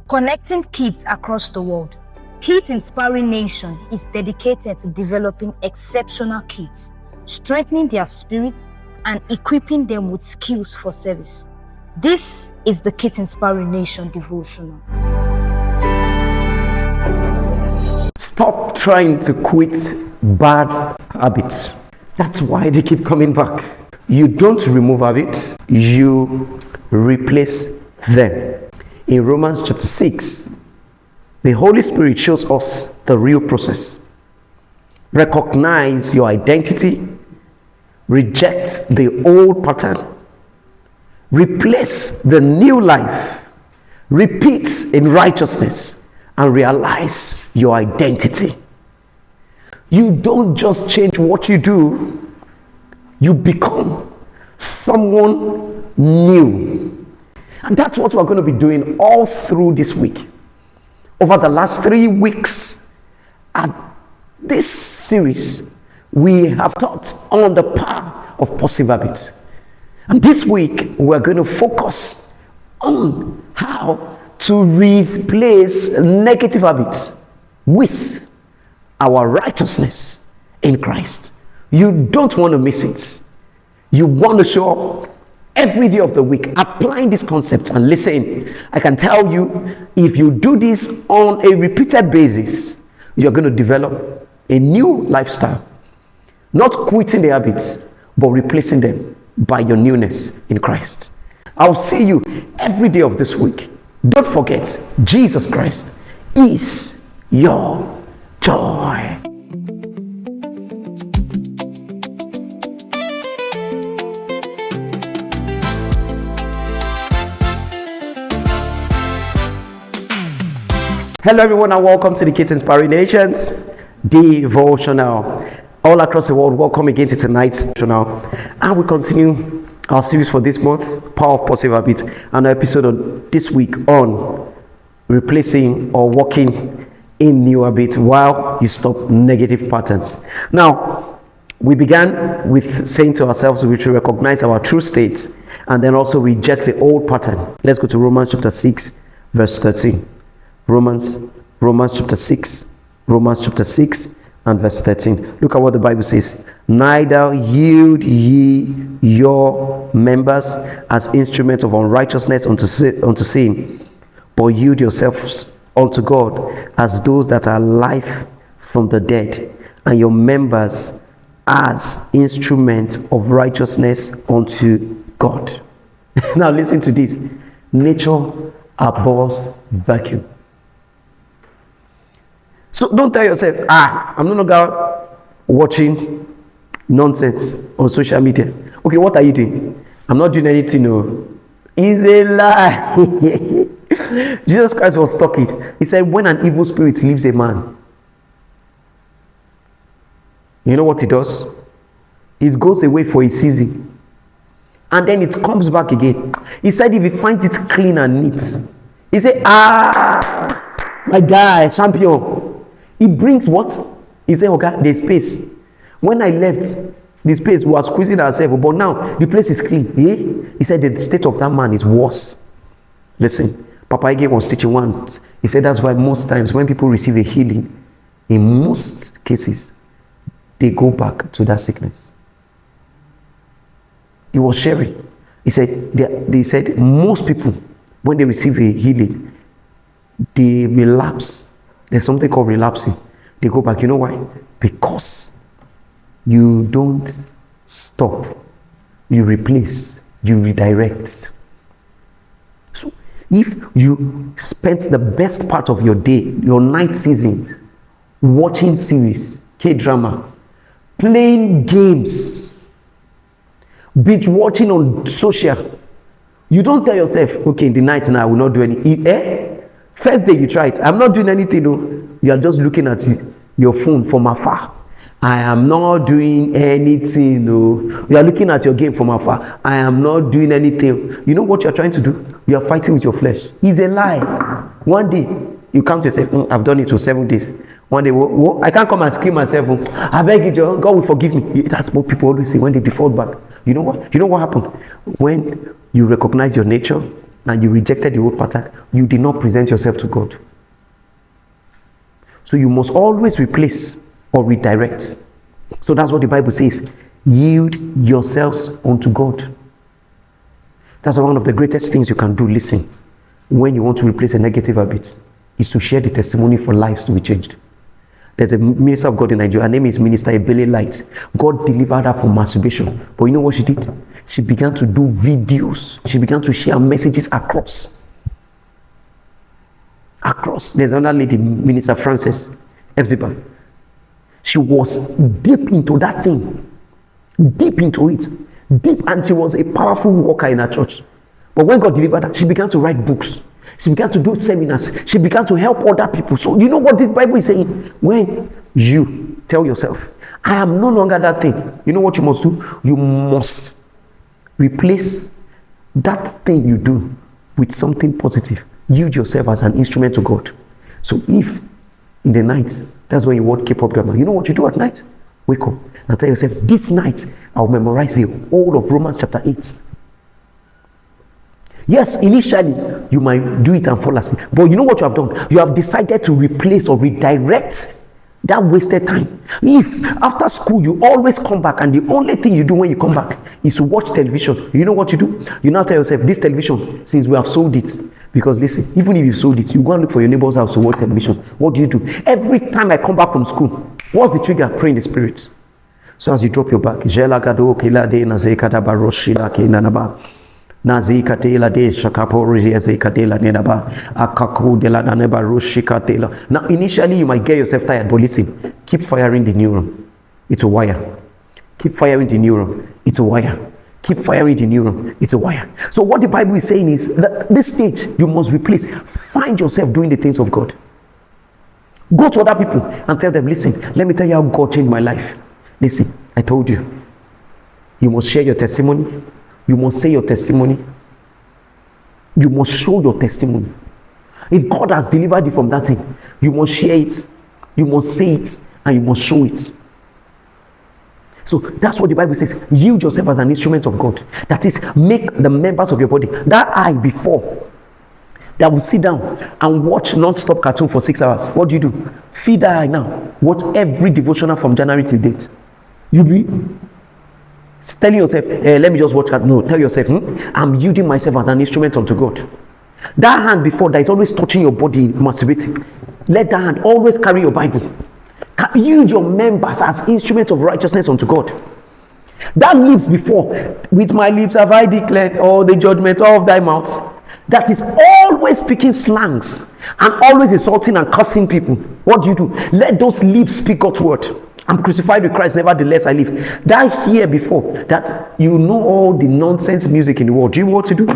Connecting kids across the world, KidsInspiring Nation is dedicated to developing exceptional kids, strengthening their spirit, and equipping them with skills for service. This is the KidsInspiring Nation Devotional. Stop trying to quit bad habits. That's why they keep coming back. You don't remove habits, you replace them. In Romans chapter 6, the Holy Spirit shows us the real process. Recognize your identity, reject the old pattern, replace the new life, repeat in righteousness, and realize your identity. You don't just change what you do, you become someone new. And that's what we're going to be doing all through this week. Over the last 3 weeks at this series, we have taught on the power of positive habits. And this week, we're going to focus on how to replace negative habits with our righteousness in Christ. You don't want to miss it. You want to show up every day of the week applying this concept. And listen, I can tell you, if you do this on a repeated basis, you're going to develop a new lifestyle. Not quitting the habits, but replacing them by your newness in Christ. I'll see you every day of this week. Don't forget, Jesus Christ is your joy. Hello everyone, and welcome to the KidsInspiring Nation's Devotional. All across the world, welcome again to tonight's Devotional. And we continue our series for this month, Power of Positive Habits, and our episode on this week on replacing or walking in new habits while you stop negative patterns. Now, we began with saying to ourselves we should recognize our true state and then also reject the old pattern. Let's go to Romans chapter 6, verse 13. Romans chapter 6, and verse 13. Look at what the Bible says. Neither yield ye your members as instruments of unrighteousness unto sin, but yield yourselves unto God as those that are alive from the dead, and your members as instruments of righteousness unto God. Now listen to this. Nature abhors vacuum. So don't tell yourself, I'm no longer watching nonsense on social media. Okay, what are you doing? I'm not doing anything. No, it's a lie. Jesus Christ was talking. He said, when an evil spirit leaves a man, you know what it does? It goes away for a season, and then it comes back again. He said, if he finds it clean and neat, he said, my guy, champion. He brings what? He said, okay, there's space. When I left, the space was squeezing ourselves, but now the place is clean. He said the state of that man is worse. Listen, Papa Ige was teaching once. He said that's why most times when people receive a healing, in most cases, they go back to that sickness. He was sharing. He said, they said most people, when they receive a healing, they relapse. There's something called relapsing. They go back. You know why? Because you don't stop. You replace. You redirect. So if you spend the best part of your day, your night seasons, watching series, K-drama, playing games, binge watching on social, you don't tell yourself, okay, in the night now I will not do any. First day you try it, I'm not doing anything. No, you are just looking at your phone from afar. I am not doing anything. No, you are looking at your game from afar. I am not doing anything. You know what you are trying to do? You are fighting with your flesh. It's a lie. One day you come to yourself, I've done it for 7 days. One day, I can't come and scream myself. I beg you, God will forgive me. That's what people always say when they default back. You know what? You know what happened? When you recognize your nature, and you rejected the old pattern, you did not present yourself to God. So you must always replace or redirect. So that's what the Bible says. Yield yourselves unto God. That's one of the greatest things you can do. Listen, when you want to replace a negative habit, is to share the testimony for lives to be changed. There's a minister of God in Nigeria. Her name is Minister Ebele Light. God delivered her from masturbation. But you know what she did? She began to do videos. She began to share messages across. There's another lady, Minister Frances Epsiba. She was deep into that thing. Deep into it. Deep, and she was a powerful worker in her church. But when God delivered her, she began to write books. She began to do seminars. She began to help other people. So you know what this Bible is saying? When you tell yourself, I am no longer that thing, you know what you must do? You must replace that thing you do with something positive. Yield yourself as an instrument to God. So if in the night, that's when you want K-pop drama, you know what you do at night? Wake up and tell yourself, this night I'll memorize the whole of Romans chapter 8. Yes, initially you might do it and fall asleep, but you know what you have done? You have decided to replace or redirect that wasted time. If after school you always come back and the only thing you do when you come back is to watch television, you know what you do? You now tell yourself, this television, since we have sold it, because listen, even if you sold it, you go and look for your neighbor's house to watch television. What do? Every time I come back from school, what's the trigger? Pray in the spirit. So as you drop your back, now initially you might get yourself tired, but listen, keep firing the neuron, it's a wire. Keep firing the neuron, it's a wire. Keep firing the neuron, it's a wire. So what the Bible is saying is that this stage you must replace. Find yourself doing the things of God. Go to other people and tell them, listen, let me tell you how God changed my life. Listen, I told you, you must share your testimony. You must say your testimony. You must show your testimony. If God has delivered you from that thing, you must share it. You must say it and you must show it. So that's what the Bible says. Yield yourself as an instrument of God. That is, make the members of your body. That eye before that will sit down and watch non-stop cartoon for 6 hours. What do? Feed that eye now. Watch every devotional from January till date. You be telling yourself, let me just watch that. No, tell yourself, I'm yielding myself as an instrument unto God. That hand before that is always touching your body, masturbating. Let that hand always carry your Bible. Yield your members as instruments of righteousness unto God. That lips before, with my lips have I declared all the judgment of thy mouth. That is always speaking slangs and always insulting and cursing people. What do? Let those lips speak God's word. I'm crucified with Christ, nevertheless I live. That here before, that you know all the nonsense music in the world. Do you know what to do?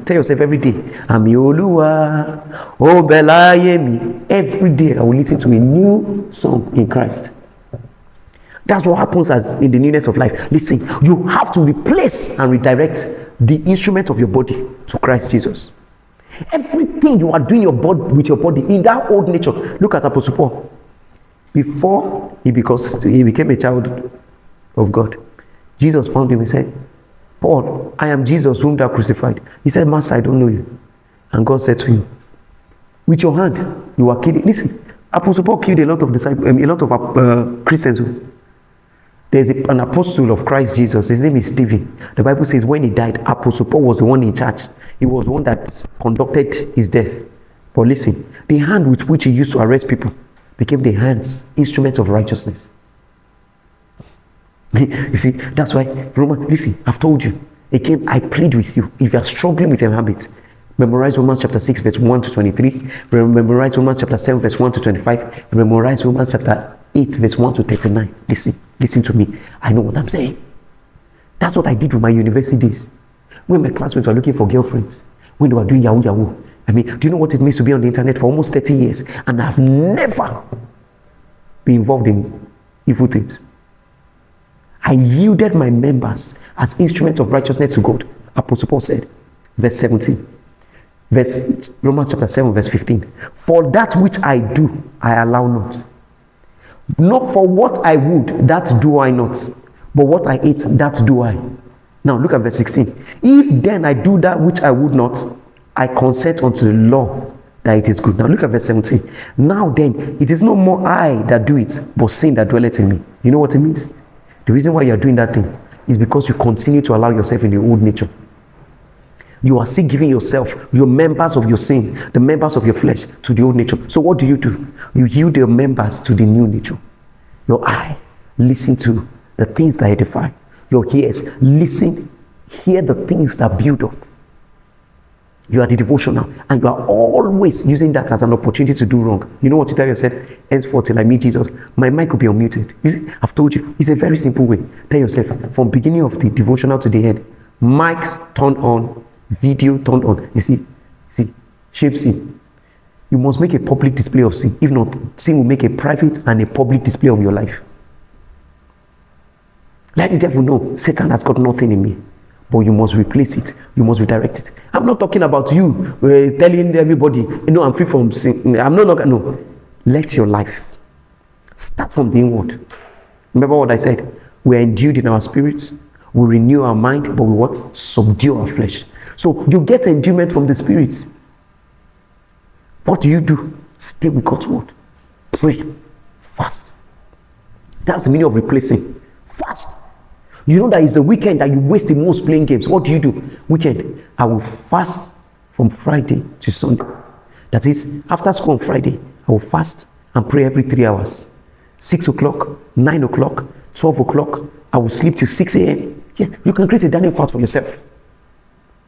Tell yourself every day, Amioluwa, O Belayemi. Every day I will listen to a new song in Christ. That's what happens as in the newness of life. Listen, you have to replace and redirect the instrument of your body to Christ Jesus. Everything you are doing with your body in that old nature. Look at Apostle Paul. Before he became a child of God, Jesus found him and said, Paul, I am Jesus whom thou crucified. He said, Master, I don't know you. And God said to him, with your hand you are killing. Listen, Apostle Paul killed a lot of Christians. There's an apostle of Christ Jesus. His name is Stephen. The Bible says when he died, Apostle Paul was the one in charge. He was the one that conducted his death. But listen, the hand with which he used to arrest people became the hands, instruments of righteousness. You see, that's why, listen, I've told you. Again, I plead with you, if you are struggling with your habits, memorize Romans chapter 6, verse 1 to 23. Memorize Romans chapter 7, verse 1 to 25. Memorize Romans chapter 8, verse 1 to 39. Listen to me. I know what I'm saying. That's what I did with my university days. When my classmates were looking for girlfriends, when they were doing yahoo. I mean, do you know what it means to be on the internet for almost 30 years? And I've never been involved in evil things. I yielded my members as instruments of righteousness to God. Apostle Paul said, verse 17. Romans chapter 7, verse 15. For that which I do, I allow not. Not for what I would, that do I not. But what I hate, that do I. Now look at verse 16. If then I do that which I would not, I consent unto the law that it is good. Now look at verse 17. Now then, it is no more I that do it, but sin that dwelleth in me. You know what it means? The reason why you are doing that thing is because you continue to allow yourself in the old nature. You are still giving yourself, your members of your sin, the members of your flesh, to the old nature. So what do? You yield your members to the new nature. Your eye, listen to the things that edify. Your ears, listen, hear the things that build up. You are the devotional, and you are always using that as an opportunity to do wrong. You know what you tell yourself? Henceforth, till I meet Jesus, my mic will be unmuted. You see, I've told you, it's a very simple way. Tell yourself, from beginning of the devotional to the end, mics turned on, video turned on. You see, shape sin. You must make a public display of sin. If not, sin will make a private and a public display of your life. Let the devil know Satan has got nothing in me. But you must replace it. You must redirect it. I'm not talking about you telling everybody, I'm free from sin. I'm not. No. Let your life start from the inward. Remember what I said? We're endued in our spirits. We renew our mind, but we what? Subdue our flesh. So you get endowment from the spirits. What do? Stay with God's word. Pray. Fast. That's the meaning of replacing. Fast. You know that it's the weekend that you waste the most playing games. What do? Weekend. I will fast from Friday to Sunday. That is, after school on Friday, I will fast and pray every 3 hours. 6 o'clock, 9 o'clock, 12 o'clock. I will sleep till 6 a.m. Yeah, you can create a Daniel fast for yourself.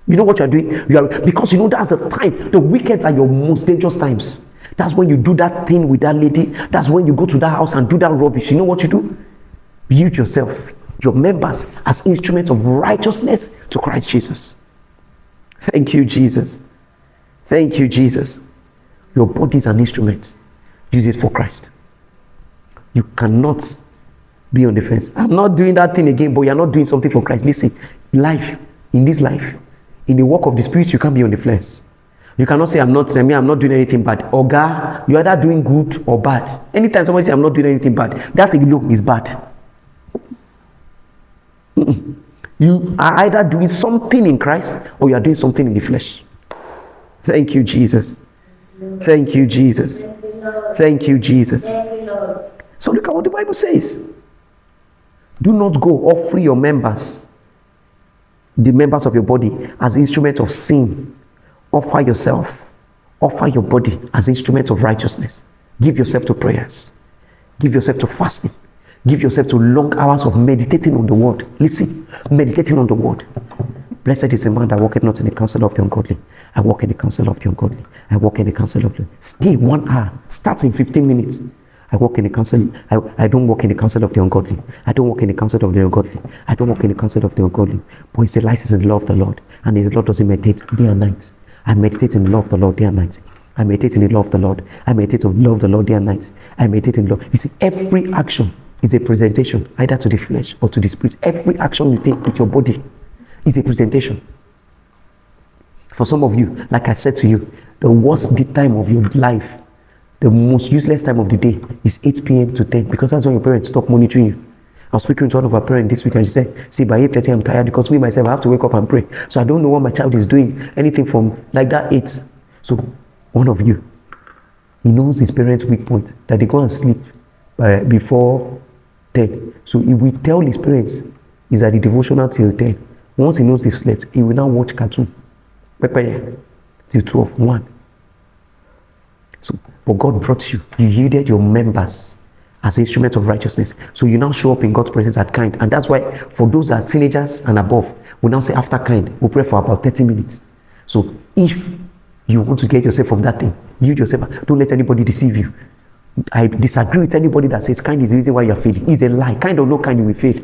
You know what you are doing? Because you know that's the time. The weekends are your most dangerous times. That's when you do that thing with that lady. That's when you go to that house and do that rubbish. You know what you do? Build yourself, your members, as instruments of righteousness to Christ Jesus. Thank you, Jesus. Thank you, Jesus. Your body is an instrument. Use it for Christ. You cannot be on the fence. I'm not doing that thing again, but you're not doing something for Christ. Listen, in this life, in the work of the Spirit, you can't be on the flesh. You cannot say, I'm not doing anything bad. Or God, you're either doing good or bad. Anytime somebody says, I'm not doing anything bad, that alone is bad. You are either doing something in Christ or you are doing something in the flesh. Thank you, Jesus. Thank you, Jesus. Thank you, Jesus. So look at what the Bible says. Do not go offering your members, the members of your body, as instruments of sin. Offer yourself. Offer your body as instruments of righteousness. Give yourself to prayers. Give yourself to fasting. Give yourself to long hours of meditating on the word. Listen, meditating on the word. Blessed is the man that walketh not in the counsel of the ungodly. I walk in the counsel of the ungodly. I walk in the counsel of the... Stay 1 hour. Start in 15 minutes. I walk in the counsel. I don't walk in the counsel of the ungodly. I don't walk in the counsel of the ungodly. I don't walk in the counsel of the ungodly. But his delight is in the law of the Lord. And his Lord does he meditate day and night. I meditate in the law of the Lord day and night. I meditate in the law of the Lord. I meditate on the law of the Lord day and night. I meditate in the law. You see, every action is a presentation, either to the flesh or to the spirit. Every action you take with your body is a presentation. For some of you, like I said to you, the worst time of your life, the most useless time of the day is 8 p.m. to 10, because that's when your parents stop monitoring you. I was speaking to one of our parents this week and she said, see, by 8:30 I'm tired because me myself I have to wake up and pray. So I don't know what my child is doing, anything from like that 8. So one of you, he knows his parents' weak point, that they go and sleep before 10. So if we tell his parents he's at the devotional till 10, once he knows they've slept, he will now watch cartoon till 12, 1. So, but God brought you yielded your members as instruments of righteousness. So you now show up in God's presence at kind. And that's why for those that are teenagers and above, we now say after kind, we'll pray for about 30 minutes. So if you want to get yourself from that thing, yield yourself. Don't let anybody deceive you. I disagree with anybody that says kind is the reason why you're failing. It's a lie. Kind or no kind, you will fail.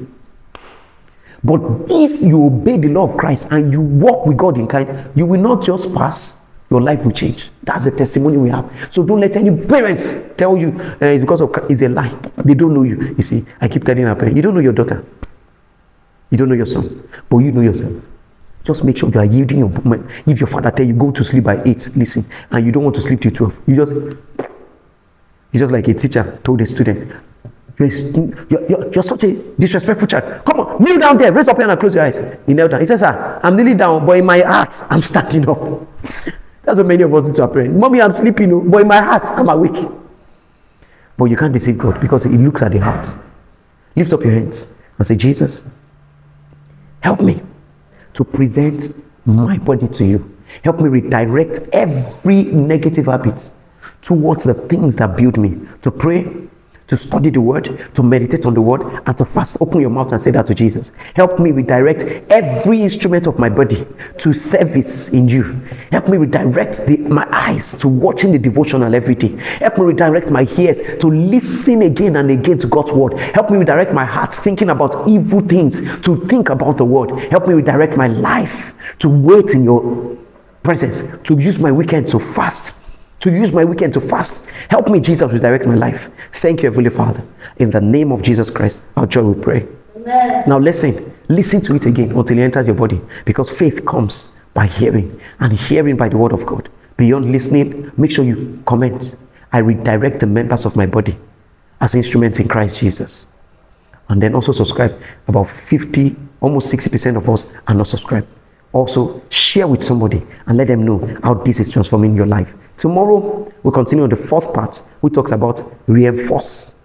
But if you obey the law of Christ and you walk with God in kind, you will not just pass, your life will change. That's the testimony we have. So don't let any parents tell you it's because of it's a lie. They don't know you. You see, I keep telling our parents, you don't know your daughter, you don't know your son, but you know yourself. Just make sure you are yielding your moment. If your father tell you go to sleep by 8, listen, and you don't want to sleep till 12, it's just like a teacher told a student, You're such a disrespectful child. Come on, kneel down there. Raise up your hand and close your eyes. He knelt down. He says, sir, I'm kneeling down, but in my heart, I'm standing up. That's what many of us do to our parents. Mommy, I'm sleeping, but in my heart, I'm awake. But you can't deceive God because He looks at the heart. Lift up your hands and say, Jesus, help me to present my body to you. Help me redirect every negative habit towards the things that build me. To pray, to study the word, to meditate on the word, and to fast. Open your mouth and say that to Jesus. Help me redirect every instrument of my body to service in you. Help me redirect my eyes to watching the devotional every day. Help me redirect my ears to listen again and again to God's word. Help me redirect my heart thinking about evil things to think about the word. Help me redirect my life to wait in your presence, to use my weekend to fast. Help me, Jesus, redirect my life. Thank you, Heavenly Father. In the name of Jesus Christ, our joy we pray. Amen. Now listen to it again until it enters your body, because faith comes by hearing, and hearing by the word of God. Beyond listening, make sure you comment. I redirect the members of my body as instruments in Christ Jesus. And then also subscribe. About 50, almost 60% of us are not subscribed. Also, share with somebody and let them know how this is transforming your life. Tomorrow, we'll continue on the fourth part, which talks about reinforce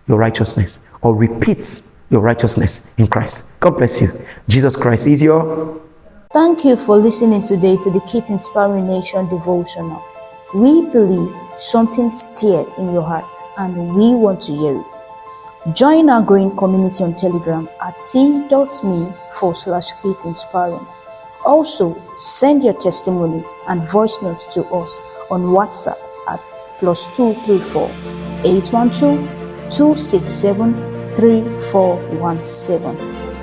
your righteousness or repeat your righteousness in Christ. God bless you. Jesus Christ is your... Thank you for listening today to the Kids Inspiring Nation Devotional. We believe something stirred in your heart and we want to hear it. Join our growing community on Telegram at t.me/KidsInspiring. Also, send your testimonies and voice notes to us on WhatsApp at +234 812 267 3417.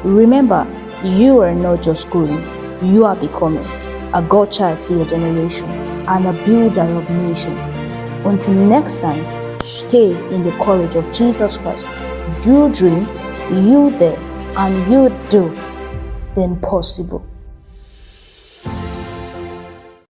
Remember, you are not just growing, you are becoming a God child to your generation and a builder of nations. Until next time, stay in the courage of Jesus Christ. You dream, you dare, and you do the impossible.